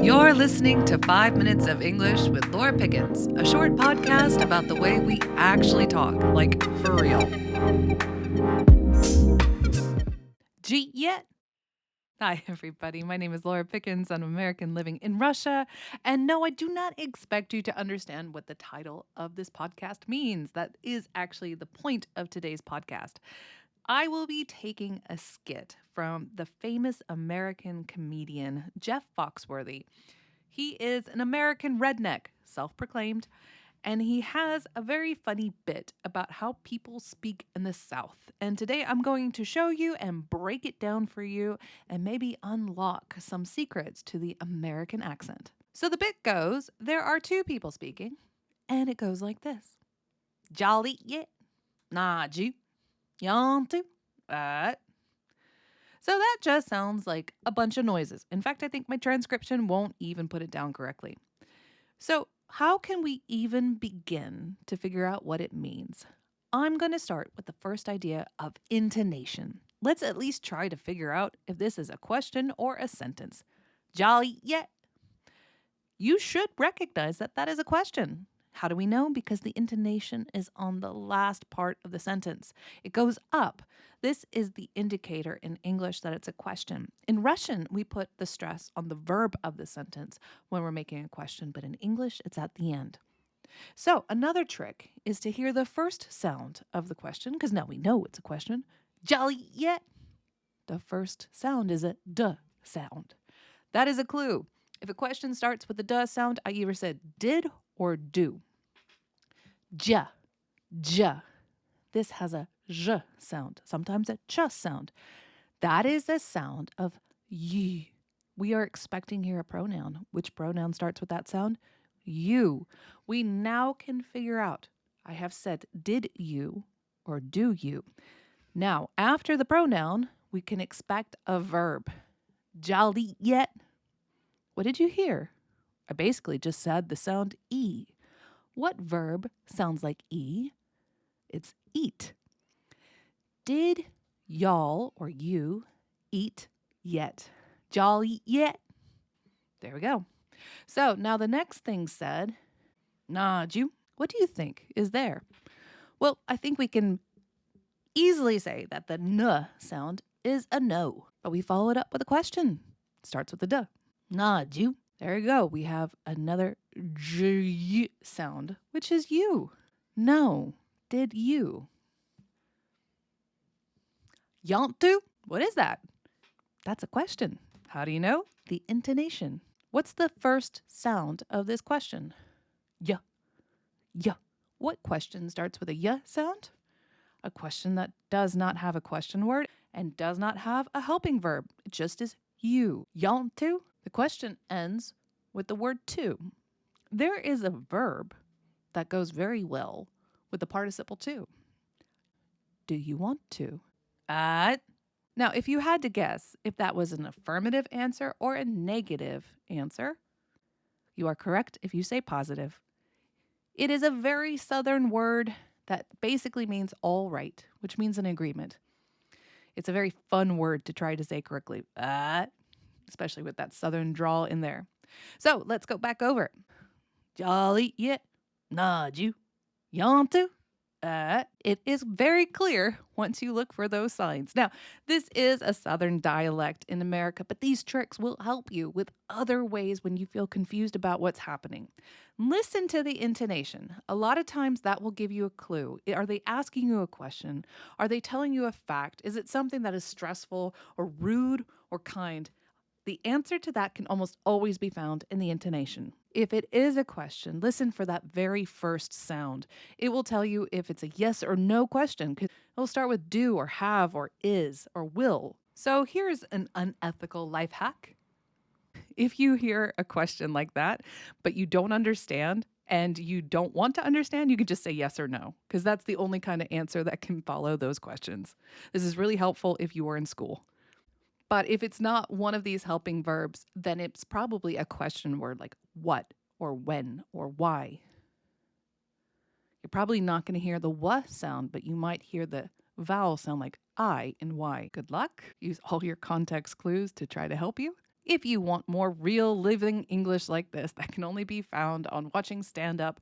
You're listening to 5 Minutes of English with Laura Pickens, a short podcast about the way we actually talk, like for real. Yet. Hi, everybody. My name is Laura Pickens. I'm American living in Russia. And no, I do not expect you to understand what the title of this podcast means. That is actually the point of today's podcast. I will be taking a skit from the famous American comedian Jeff Foxworthy. He is an American redneck, self-proclaimed, and he has a very funny bit about how people speak in the South. And today I'm going to show you and break it down for you and maybe unlock some secrets to the American accent. So the bit goes, there are two people speaking, and it goes like this. Jolly, yeah, nah, you. Yantu. So that just sounds like a bunch of noises. In fact, I think my transcription won't even put it down correctly. So how can we even begin to figure out what it means? I'm going to start with the first idea of intonation. Let's at least try to figure out if this is a question or a sentence. Jolly, yeah. You should recognize that that is a question. How do we know? Because the intonation is on the last part of the sentence. It goes up. This is the indicator in English that it's a question. In Russian, we put the stress on the verb of the sentence when we're making a question, but in English, it's at the end. So another trick is to hear the first sound of the question, because now we know it's a question. Jolly, yeah. The first sound is a duh sound. That is a clue. If a question starts with the duh sound, I either said did or do. Ja, ja. This has a zh sound, sometimes a ch sound. That is the sound of y. We are expecting here a pronoun. Which pronoun starts with that sound? You. We now can figure out. I have said did you or do you. Now, after the pronoun, we can expect a verb. Jolly yet. What did you hear? I basically just said the sound E. What verb sounds like E? It's eat. Did y'all or you eat yet? Jolly yet. There we go. So now the next thing said, nah, you. What do you think is there? Well, I think we can easily say that the n sound is a no, but we follow it up with a question. It starts with the duh. Nah, you. There you go. We have another j sound, which is you. No. Did you? Yantu? What is that? That's a question. How do you know? The intonation. What's the first sound of this question? Y. Y. What question starts with a y sound? A question that does not have a question word and does not have a helping verb. It just is you. Yantu? The question ends with the word to. There is a verb that goes very well with the participle to. Do you want to? Now, if you had to guess if that was an affirmative answer or a negative answer, you are correct if you say positive. It is a very Southern word that basically means all right, which means an agreement. It's a very fun word to try to say correctly, especially with that Southern drawl in there. So let's go back over it. Jolly, yeah, nod you, yantu. It is very clear once you look for those signs. Now, this is a Southern dialect in America, but these tricks will help you with other ways when you feel confused about what's happening. Listen to the intonation. A lot of times that will give you a clue. Are they asking you a question? Are they telling you a fact? Is it something that is stressful or rude or kind? The answer to that can almost always be found in the intonation. If it is a question, listen for that very first sound. It will tell you if it's a yes or no question, because it'll start with do or have or is or will. So here's an unethical life hack. If you hear a question like that, but you don't understand and you don't want to understand, you can just say yes or no, because that's the only kind of answer that can follow those questions. This is really helpful if you are in school. But if it's not one of these helping verbs, then it's probably a question word like what or when or why. You're probably not going to hear the w sound, but you might hear the vowel sound like I and Y. Good luck. Use all your context clues to try to help you. If you want more real living English like this that can only be found on watching stand-up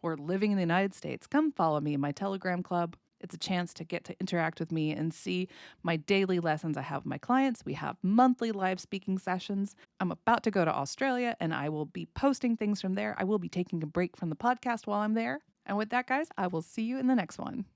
or living in the United States, come follow me in my Telegram club. It's a chance to get to interact with me and see my daily lessons I have with my clients. We have monthly live speaking sessions. I'm about to go to Australia and I will be posting things from there. I will be taking a break from the podcast while I'm there. And with that, guys, I will see you in the next one.